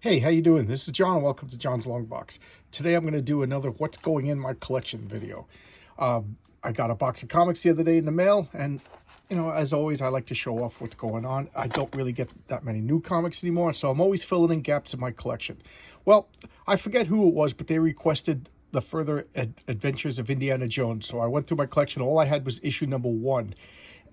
Hey, how you doing? This is John and welcome to John's Long Box. Today I'm going to do another What's Going in My Collection video. I got a box of comics the other day in the mail, and as always, I like to show off what's going on. I don't really get that many new comics anymore, so I'm always filling in gaps in my collection. Well, I forget who it was, but they requested the further adventures of Indiana Jones, so I went through my collection. All I had was issue number 1,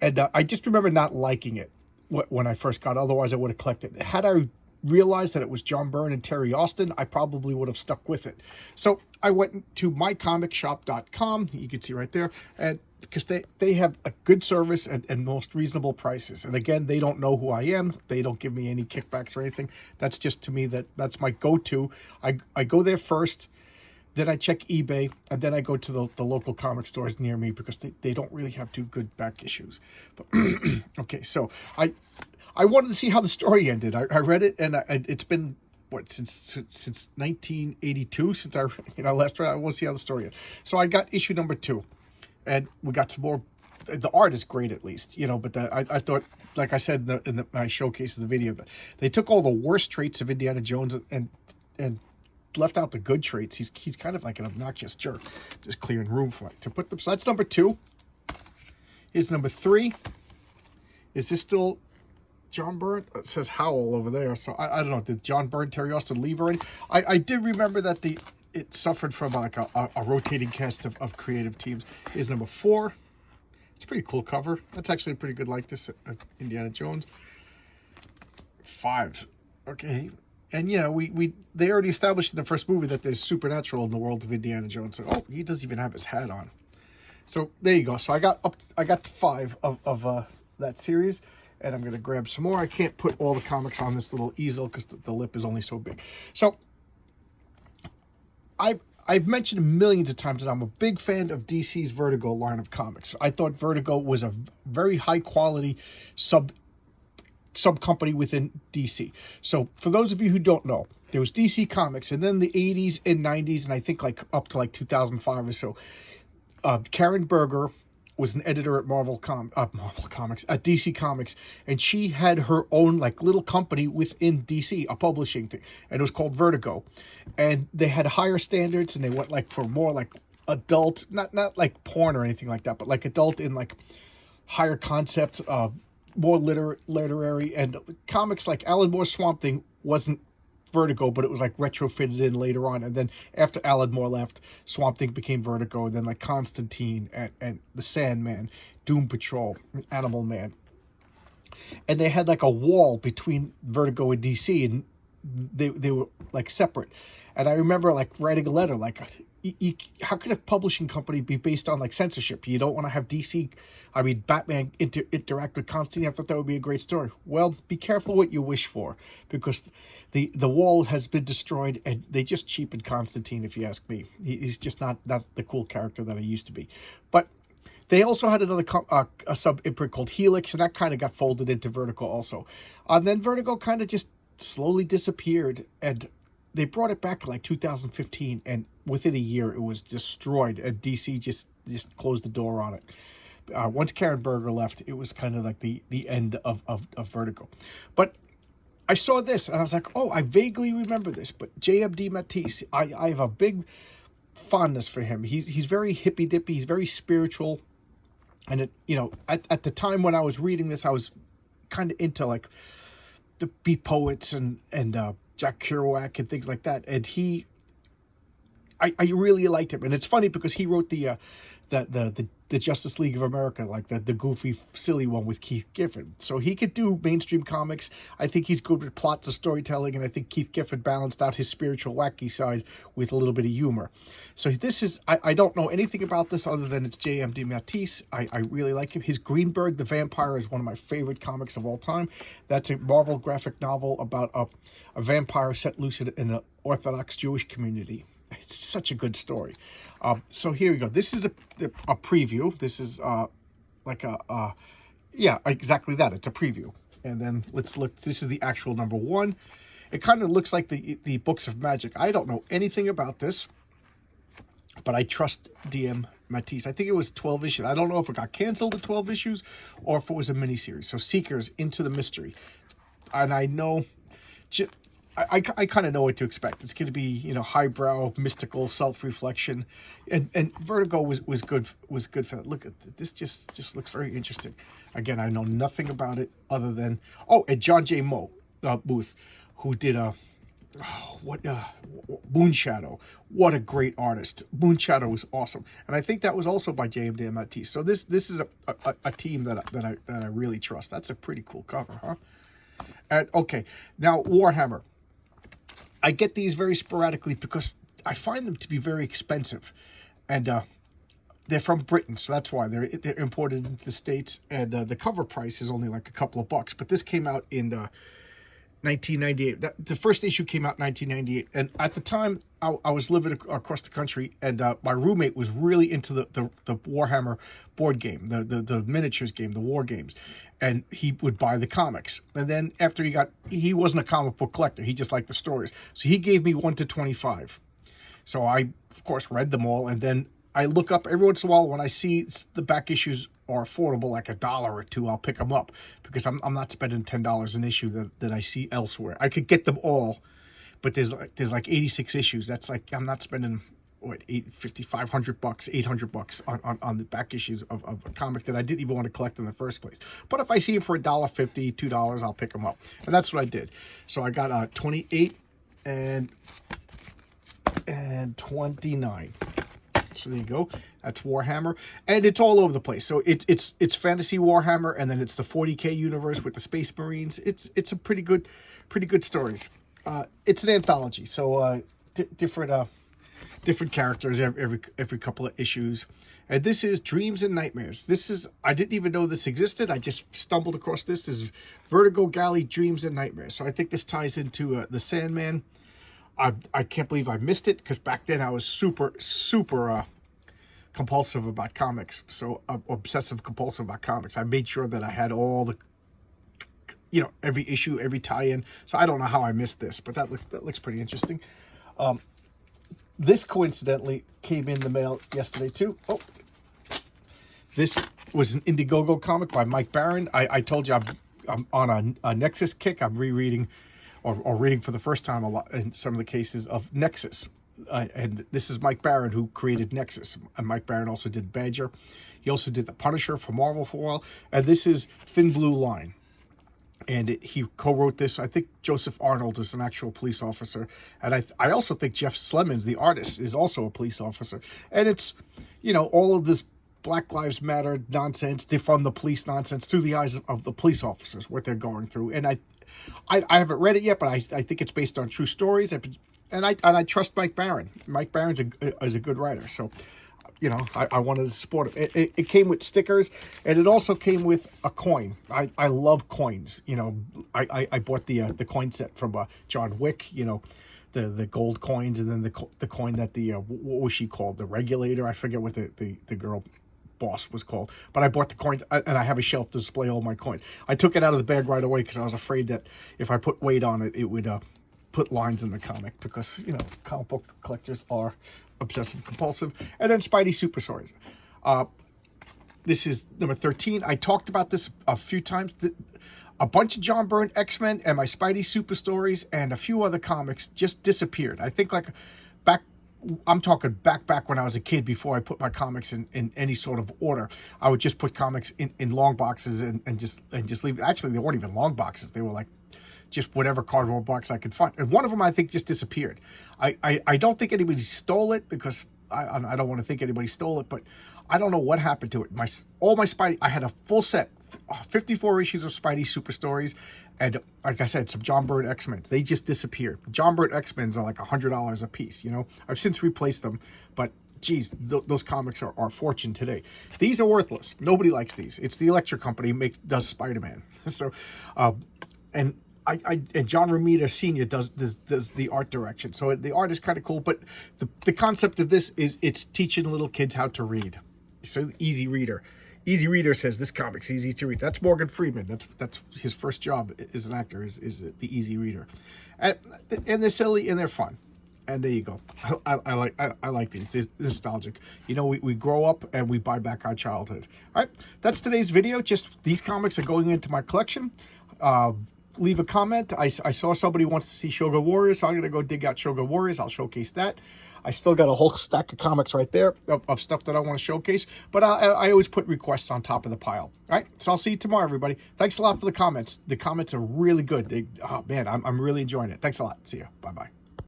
and I just remember not liking it when I first got it. Otherwise, I would have collected it. Had I realized that it was John Byrne and Terry Austin, I probably would have stuck with it. So I went to mycomicshop.com, you can see right there, and because they have a good service and most reasonable prices. And again, they don't know who I am. They don't give me any kickbacks or anything. That's just, to me, that's my go-to. I go there first, then I check eBay, and then I go to the local comic stores near me because they don't really have too good back issues. But okay, so I wanted to see how the story ended. I read it, and it's been, what, since 1982, since I last read it. I want to see how the story ended. So I got issue number 2, and we got some more. The art is great, at least, but I thought, like I said in my showcase of the video, that they took all the worst traits of Indiana Jones and left out the good traits. He's kind of like an obnoxious jerk, just clearing room for it to put them. So that's number 2. Here's number 3. Is this still John Byrne? It says Howell over there, so I don't know. Did John Byrne, Terry Austin leave her in? I did remember that it suffered from like a rotating cast of creative teams. Here's number 4. It's a pretty cool cover. That's actually a pretty good likeness of Indiana Jones. 5. Okay. And yeah, they already established in the first movie that there's supernatural in the world of Indiana Jones. So, oh, he doesn't even have his hat on. So there you go. So I got to 5 of that series. And I'm going to grab some more. I can't put all the comics on this little easel because the lip is only so big. So I've mentioned millions of times that I'm a big fan of DC's Vertigo line of comics. I thought Vertigo was a very high quality sub company within DC. So for those of you who don't know, there was DC Comics, and then the 80s and 90s, and I think like up to like 2005 or so, Karen Berger was an editor at Marvel Comics, at DC Comics, and she had her own like little company within DC, a publishing thing, and it was called Vertigo. And they had higher standards, and they went like for more like adult, not like porn or anything like that, but like adult in like higher concepts of more literary, and comics like Alan Moore's Swamp Thing wasn't Vertigo, but it was like retrofitted in later on. And then after Alan Moore left, Swamp Thing became Vertigo, and then like Constantine and the Sandman, Doom Patrol, Animal Man. And they had like a wall between Vertigo and DC, and they were like separate. And I remember like writing a letter like, how could a publishing company be based on like censorship? You don't want to have Batman interact with Constantine. I thought that would be a great story. Well, be careful what you wish for, because the wall has been destroyed, and they just cheapened Constantine, if you ask me. He's just not the cool character that he used to be. But they also had another a sub imprint called Helix, and that kind of got folded into Vertigo also. And then Vertigo kind of just slowly disappeared, and they brought it back in like 2015, and within a year it was destroyed, and DC just closed the door on it. Once Karen Berger left, it was kind of like the end of Vertigo. But I saw this, and I was like, oh, I vaguely remember this. But J.M.D. Matisse, I have a big fondness for him. He's very hippy-dippy, he's very spiritual. And at the time when I was reading this, I was kind of into like the beat poets and Jack Kerouac and things like that, and I really liked him. And it's funny because he wrote the Justice League of America, like the goofy, silly one with Keith Giffen. So he could do mainstream comics. I think he's good with plots of storytelling, and I think Keith Giffen balanced out his spiritual, wacky side with a little bit of humor. So this is, I don't know anything about this other than it's J.M.D. Matisse. I really like him. His Greenberg the Vampire is one of my favorite comics of all time. That's a Marvel graphic novel about a vampire set loose in an Orthodox Jewish community. It's such a good story. So here we go. This is a preview. This is yeah, exactly that. It's a preview. And then let's look. This is the actual number 1. It kind of looks like the Books of Magic. I don't know anything about this, but I trust DM Matisse. I think it was 12 issues. I don't know if it got canceled at 12 issues or if it was a miniseries. So Seekers, Into the Mystery. And I know I kind of know what to expect. It's going to be, you know, highbrow, mystical, self-reflection, and Vertigo was good for that. Look at this, just looks very interesting. Again, I know nothing about it other than and John J. Booth, who did Moon Shadow. What a great artist! Moon Shadow was awesome, and I think that was also by JMD Matisse. So this is a team that I really trust. That's a pretty cool cover, huh? And okay, now Warhammer. I get these very sporadically because I find them to be very expensive, and they're from Britain, so that's why they're imported into the States, and the cover price is only like a couple of bucks. But this came out in 1998. The first issue came out in 1998, and at the time I was living across the country, and my roommate was really into the Warhammer board game, the miniatures game, the war games, and he would buy the comics. And then after he wasn't a comic book collector, he just liked the stories, so he gave me 1 to 25. So I, of course, read them all, and then I look up every once in a while when I see the back issues are affordable, like $1 or $2, I'll pick them up because I'm not spending $10 an issue that I see elsewhere. I could get them all, but there's like 86 issues. That's like I'm not spending what $500, $800 on the back issues of a comic that I didn't even want to collect in the first place. But if I see them for $1.50, $2, I'll pick them up, and that's what I did. So I got 28 and 29. So there you go. That's Warhammer, and it's all over the place. So it's fantasy Warhammer, and then it's the 40K universe with the Space Marines. It's a pretty good stories. It's an anthology, so different characters every couple of issues. And this is Dreams and Nightmares. I didn't even know this existed. I just stumbled across this. This is Vertigo Galley Dreams and Nightmares. So I think this ties into the Sandman. I can't believe I missed it, because back then I was super compulsive about comics. So obsessive compulsive about comics. I made sure that I had all the, you know, every issue, every tie-in. So I don't know how I missed this, but that looks pretty interesting. This coincidentally came in the mail yesterday too. This was an Indiegogo comic by Mike Baron. I told you I'm on a Nexus kick. I'm rereading or reading for the first time a lot in some of the cases of Nexus. And this is Mike Baron, who created Nexus. And Mike Baron also did Badger. He also did The Punisher for Marvel for a while. And this is Thin Blue Line. And he co-wrote this. I think Joseph Arnold is an actual police officer. And I also think Jeff Slemons, the artist, is also a police officer. And it's, you know, all of this Black Lives Matter nonsense, defund the police nonsense through the eyes of the police officers, what they're going through. And I haven't read it yet, but I think it's based on true stories. And I trust Mike Baron. Mike Baron's is a good writer. So, you know, I wanted to support it. It came with stickers, and it also came with a coin. I love coins. You know, I bought the coin set from John Wick. You know, the gold coins, and then the coin that what was she called? The Regulator. I forget what the girl boss was called. But I bought the coins, and I have a shelf to display all my coins. I took it out of the bag right away because I was afraid that if I put weight on it, it would put lines in the comic, because, you know, comic book collectors are obsessive compulsive. And then Spidey Super Stories. This is number 13. I talked about this a few times. A bunch of John Byrne X-Men and my Spidey Super Stories and a few other comics just disappeared. I think like I'm talking back when I was a kid, before I put my comics in any sort of order. I would just put comics in long boxes and just leave. Actually, they weren't even long boxes. They were like just whatever cardboard box I could find. And one of them, I think, just disappeared. I don't think anybody stole it, because I don't want to think anybody stole it, but I don't know what happened to it. All my Spidey, I had a full set, 54 issues of Spidey Super Stories, and like I said, some John Byrne X-Men. They just disappeared. John Byrne X-Men are like $100 a piece, you know? I've since replaced them, but geez, those comics are a fortune today. These are worthless. Nobody likes these. It's the Electric Company does Spider-Man. So, and John Romita Sr. does the art direction. So the art is kind of cool, but the concept of this is it's teaching little kids how to read. So Easy Reader. Easy Reader says this comic's easy to read. That's Morgan Freeman. That's his first job as an actor, is the Easy Reader. And they're silly and they're fun. And there you go. I like these. They're nostalgic. You know, we grow up and we buy back our childhood. All right, that's today's video. Just these comics are going into my collection. leave a comment. I saw somebody wants to see Shogun Warriors, so I'm going to go dig out Shogun Warriors. I'll showcase that. I still got a whole stack of comics right there of stuff that I want to showcase, but I always put requests on top of the pile. All right, so I'll see you tomorrow, everybody. Thanks a lot for the comments. The comments are really good. Oh, man, I'm really enjoying it. Thanks a lot. See you. Bye-bye.